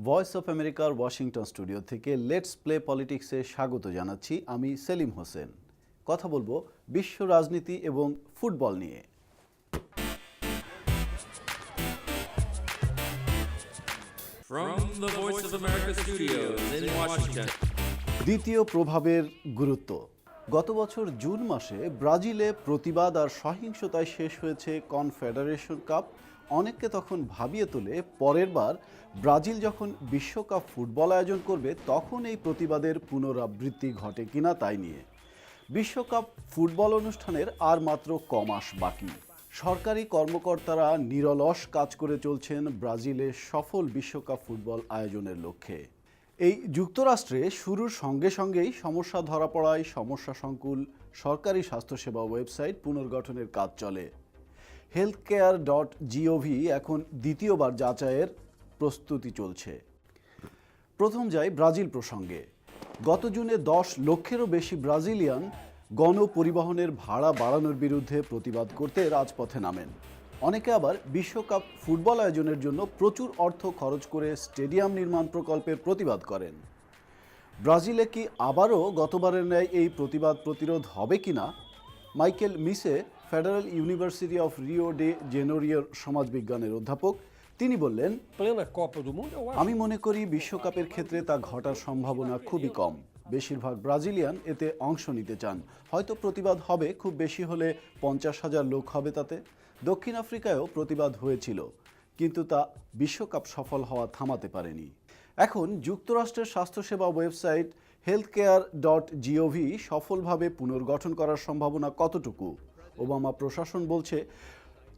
Voice of আমেরিকার Washington studio থেকে let's play পলিটিক্সে স্বাগত জানাচ্ছি। আমি সেলিম হোসেন। কথা বলবো বিশ্ব রাজনীতি এবং ফুটবল নিয়ে। From the Voice of America studios in Washington. দ্বিতীয় প্রভাবের গুরুত্ব। গত বছর জুন মাসে ব্রাজিলে প্রতিবাদ আর সহিংসতায় শেষ হয়েছে কনফেডারেশন কাপ। অনেককে তখন ভাবিয়ে তোলে পরের বার ব্রাজিল যখন বিশ্বকাপ ফুটবল আয়োজন করবে তখন এই প্রতিবাদের পুনরাবৃত্তি ঘটে কিনা তাই নিয়ে। বিশ্বকাপ ফুটবল অনুষ্ঠানের আর মাত্র কমাস বাকি। সরকারি কর্মকর্তারা নিরলস কাজ করে চলছেন ব্রাজিলে সফল বিশ্বকাপ ফুটবল আয়োজনের লক্ষ্যে। এই যুক্তরাষ্ট্রে শুরুর সঙ্গে সঙ্গেই সমস্যা ধরা পড়ায় সমস্যা সংকুল সরকারি স্বাস্থ্যসেবা ওয়েবসাইট পুনর্গঠনের কাজ চলে। healthcare.gov এখন দ্বিতীয়বার যাচাইয়ের প্রস্তুতি চলছে। প্রথম যাই ব্রাজিল প্রসঙ্গে। গত জুনে 10 লক্ষেরও বেশি ব্রাজিলিয়ান গণপরিবহনের ভাড়া বাড়ানোর বিরুদ্ধে প্রতিবাদ করতে রাজপথে নামেন। অনেকে আবার বিশ্বকাপ ফুটবল আয়োজনের জন্য প্রচুর অর্থ খরচ করে স্টেডিয়াম নির্মাণ প্রকল্পের প্রতিবাদ করেন। ব্রাজিলে কি আবারও গতবারের ন্যায় এই প্রতিবাদ প্রতিরোধ হবে কিনা? Michael Misse federal university of Rio de জেনেরিওর সমাজবিজ্ঞানের অধ্যাপক, তিনি বললেন, আমি মনে করি বিশ্বকাপের ক্ষেত্রে তা ঘটার সম্ভাবনা খুবই কম। বেশিরভাগ ব্রাজিলিয়ান এতে অংশ নিতে চান। হয়তো প্রতিবাদ হবে, খুব বেশি হলে 50,000 লোক হবে তাতে। দক্ষিণ আফ্রিকায়ও প্রতিবাদ হয়েছিল, কিন্তু তা বিশ্বকাপ সফল হওয়া থামাতে পারেনি। এখন যুক্তরাষ্ট্রের স্বাস্থ্যসেবা ওয়েবসাইট healthcare.gov সফলভাবে পুনর্গঠন করার সম্ভাবনা কতটুকু? ওবামা প্রশাসন বলছে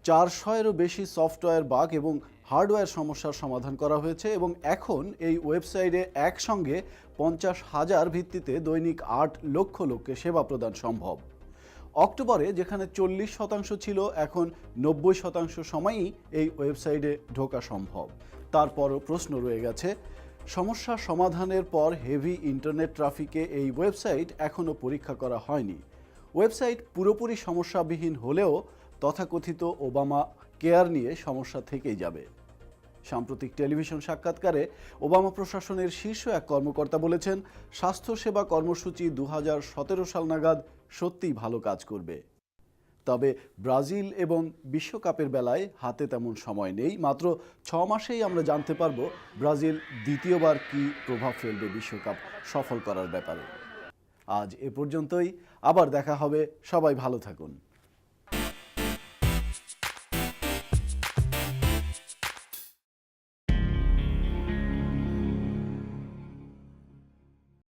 400-এরও বেশি সফটওয়্যার বাগ এবং হার্ডওয়্যার সমস্যার সমাধান করা হয়েছে এবং এখন এই ওয়েবসাইটে একসঙ্গে 50,000 ভিত্তিতে দৈনিক 8 লক্ষ লোককে সেবা প্রদান সম্ভব। অক্টোবরে যেখানে 40% ছিল, এখন 90% সময়ই এই ওয়েবসাইটে ঢোকা সম্ভব। তারপরও প্রশ্ন রয়ে গেছে, সমস্যা সমাধানের পর হেভি ইন্টারনেট ট্রাফিকে এই ওয়েবসাইট এখনও পরীক্ষা করা হয়নি। ওয়েবসাইট পুরোপুরি সমস্যাবিহীন হলেও তথাকথিত ওবামা কেয়ার নিয়ে সমস্যা থেকেই যাবে। সাম্প্রতিক টেলিভিশন সাক্ষাৎকারে ওবামা প্রশাসনের শীর্ষ এক কর্মকর্তা বলেছেন, স্বাস্থ্যসেবা কর্মসূচি 2017 সাল নাগাদ সত্যিই ভালো কাজ করবে। তবে ব্রাজিল এবং বিশ্বকাপের বেলায় হাতে তেমন সময় নেই। মাত্র 6 মাসেই আমরা জানতে পারব ব্রাজিল দ্বিতীয়বার কী প্রভাব ফেলবে বিশ্বকাপ সফল করার ব্যাপারে। আজ এ পর্যন্তই, আবার দেখা হবে। সবাই ভালো থাকুন।